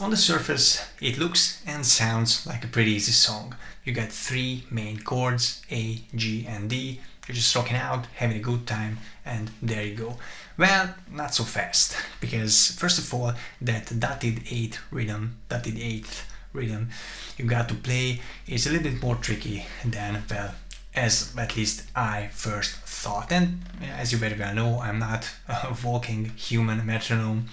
on the surface it looks and sounds like a pretty easy song. You got 3 main chords, A, G and D. You're just rocking out, having a good time, and there you go. Well, not so fast, because first of all, that dotted 8th rhythm you got to play is a little bit more tricky than, well, as at least I first thought. And as you very well know, I'm not a walking human metronome,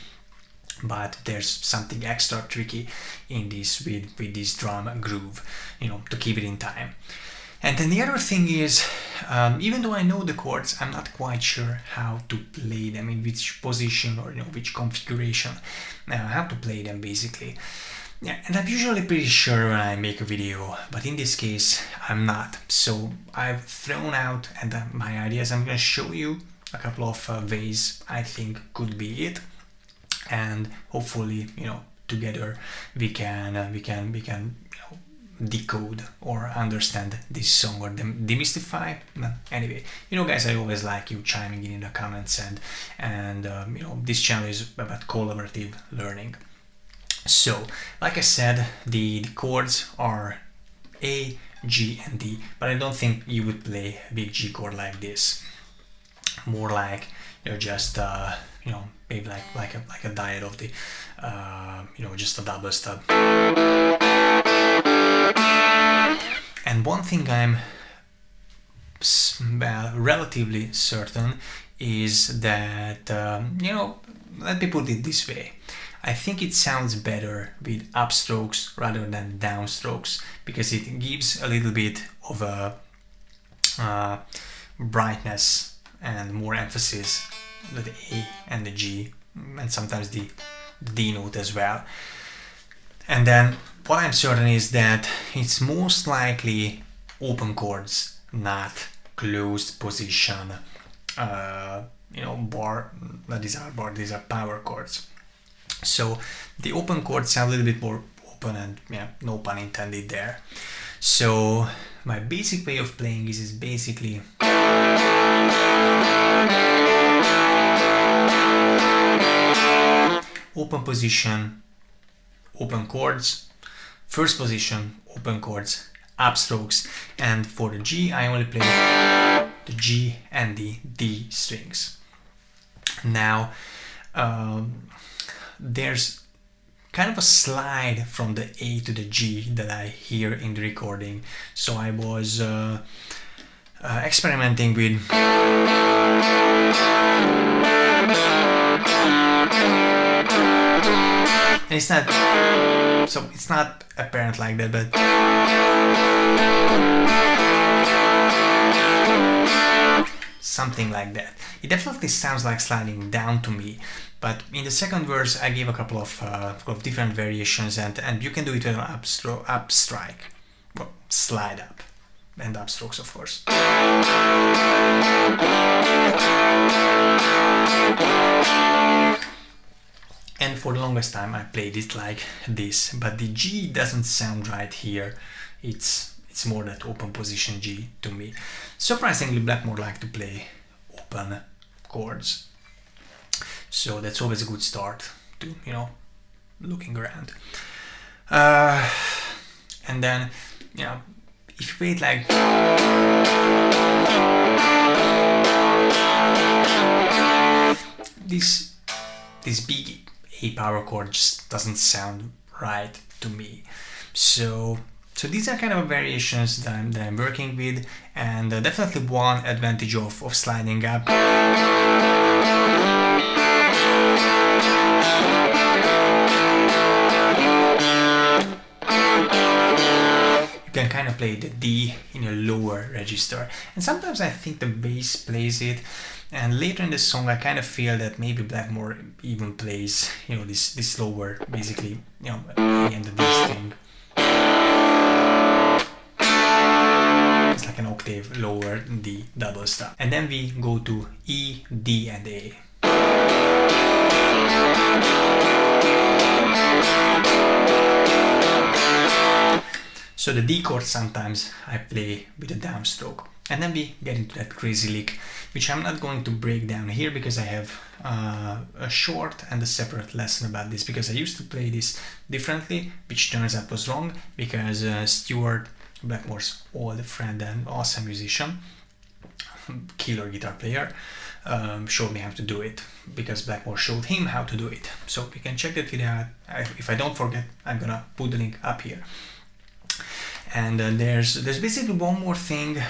but there's something extra tricky in this with this drum groove, you know, to keep it in time. And then the other thing is, even though I know the chords, I'm not quite sure how to play them, in which position or, you know, which configuration, how to play them basically. Yeah, and I'm usually pretty sure when I make a video, but in this case I'm not. So I've thrown out my ideas. I'm going to show you a couple of ways I think could be it, and hopefully, you know, together we can you know, decode or understand this song or demystify. Anyway, you know, guys, I always like you chiming in the comments, and you know, this channel is about collaborative learning. So, like I said, the chords are A, G and D, but I don't think you would play a big G chord like this. More like, you know, just you know, maybe like a diet of the you know, just a double stub. And one thing I'm, well, relatively certain is that you know, let me put it this way. I think it sounds better with upstrokes rather than downstrokes, because it gives a little bit of a brightness and more emphasis to the A and the G, and sometimes the D note as well. And then what I'm certain is that it's most likely open chords, not closed position, you know, these are power chords. So the open chords sound a little bit more open, and yeah, no pun intended there. So my basic way of playing is basically open position, open chords, first position, open chords, upstrokes, and for the G I only play the G and the D strings. Now there's kind of a slide from the A to the G that I hear in the recording, so I was experimenting with and it's not apparent like that, but something like that. It definitely sounds like sliding down to me, but in the second verse I gave a couple of different variations, and you can do it with an up strike, well, slide up, and upstrokes, of course. And for the longest time I played it like this, but the G doesn't sound right here. It's more that open position G to me. Surprisingly, Blackmore like to play open chords, so that's always a good start to, you know, looking around. And then, you know, if you play it like this big A power chord just doesn't sound right to me. So these are kind of variations that I'm working with, and definitely one advantage of sliding up. You can kind of play the D in a lower register, and sometimes I think the bass plays it, and later in the song I kind of feel that maybe Blackmore even plays, you know, this lower, basically, you know, A and the D string. It's like an octave lower than the double stop. And then we go to E, D and A. So the D chord sometimes I play with a downstroke. And then we get into that crazy lick, which I'm not going to break down here because I have a short and a separate lesson about this, because I used to play this differently, which turns out was wrong, because Stuart, Blackmore's old friend and awesome musician, killer guitar player, showed me how to do it, because Blackmore showed him how to do it. So you can check that video out. If I don't forget, I'm gonna put the link up here. And there's basically one more thing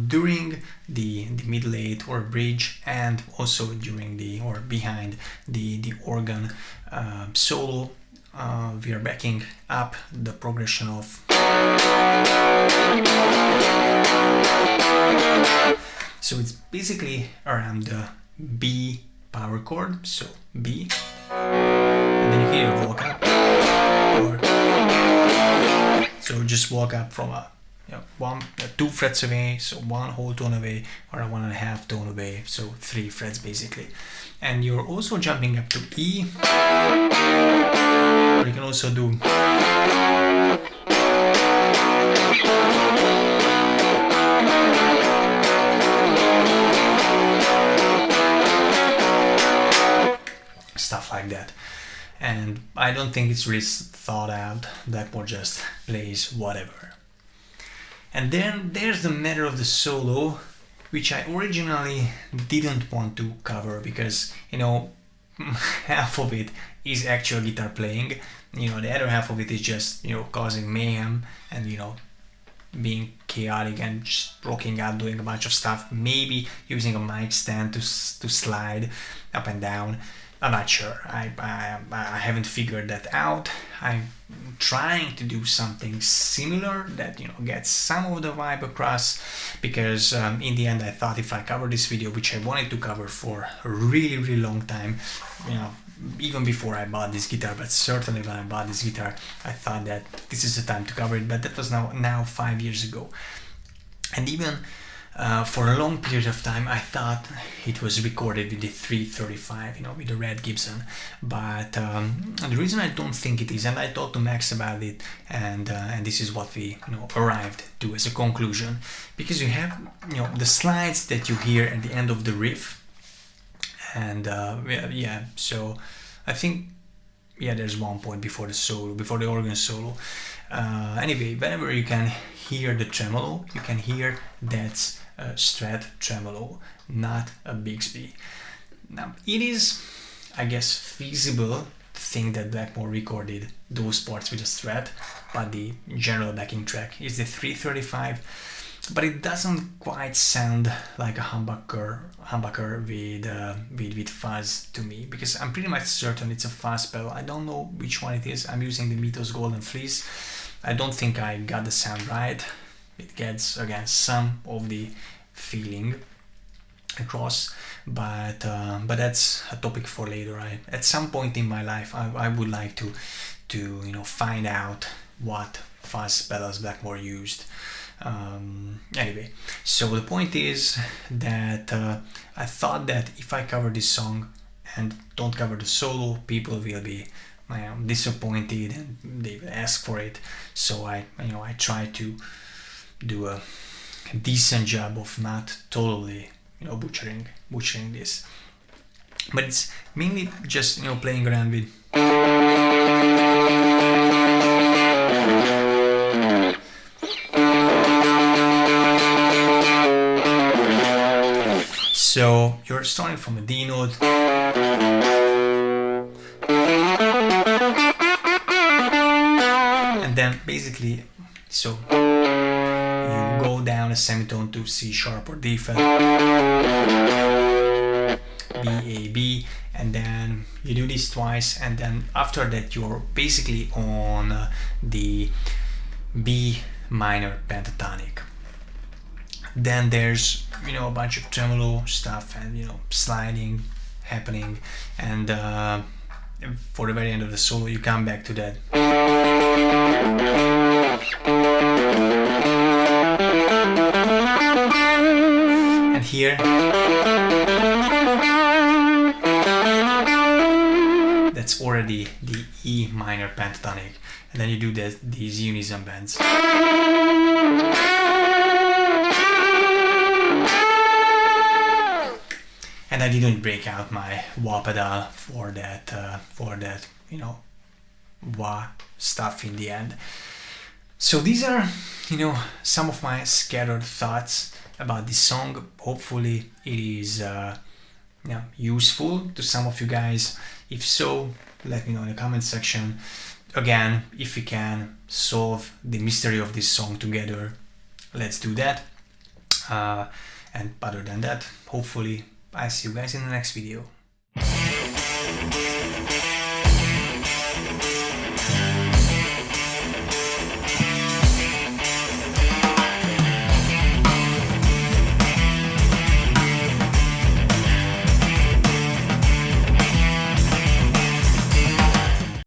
during the middle eight or bridge, and also during the or behind the organ solo. We are backing up the progression of. So it's basically around the B power chord, so B, and then you hear a walk up, or so just walk up from a 2 frets away, so 1 whole tone away, or a 1.5 tone away, so 3 frets basically. And you're also jumping up to E, or you can also do stuff like that. And I don't think it's really thought out. Blackmore just plays whatever. And then there's the matter of the solo, which I originally didn't want to cover, because, you know, half of it is actual guitar playing, you know, the other half of it is just, you know, causing mayhem and, you know, being chaotic and just rocking out, doing a bunch of stuff, maybe using a mic stand to slide up and down. I'm not sure. I haven't figured that out. I'm trying to do something similar that, you know, gets some of the vibe across, because in the end I thought if I cover this video, which I wanted to cover for a really long time, you know, even before I bought this guitar, but certainly when I bought this guitar, I thought that this is the time to cover it. But that was now 5 years ago, and even for a long period of time I thought it was recorded with the 335, you know, with the red Gibson. But the reason I don't think it is, and I talked to Max about it, and this is what we, you know, arrived to as a conclusion, because you have, you know, the slides that you hear at the end of the riff, and yeah, so I think, yeah, there's one point before the solo, before the organ solo. Anyway, whenever you can hear the tremolo, you can hear that's a Strat tremolo, not a Bixby. Now, it is, I guess, feasible to think that Blackmore recorded those parts with a Strat, but the general backing track is the 335, but it doesn't quite sound like a humbucker with fuzz to me, because I'm pretty much certain it's a fuzz pedal. I don't know which one it is. I'm using the Mythos Gold and Fleece. I don't think I got the sound right. It gets, again, some of the feeling across, but that's a topic for later. At some point in my life, I would like to you know, find out what fuzz pedals Blackmore used. Anyway, so the point is that I thought that if I cover this song and don't cover the solo, people will be disappointed and they will ask for it. So I try to do a decent job of not totally, you know, butchering this, but it's mainly just, you know, playing around with so you're starting from a D note, and then basically, so you go down a semitone to C sharp or D flat, B, A, B, and then you do this twice, and then after that you're basically on the B minor pentatonic. Then there's, you know, a bunch of tremolo stuff and, you know, sliding happening, and for the very end of the solo you come back to that. And here that's already the E minor pentatonic, and then you do these unison bends. and I didn't break out my wah pedal for that you know, wah stuff in the end. So these are, you know, some of my scattered thoughts about this song. Hopefully it is useful to some of you guys. If so, let me know in the comment section. Again, if we can solve the mystery of this song together, let's do that. And other than that, hopefully I'll see you guys in the next video.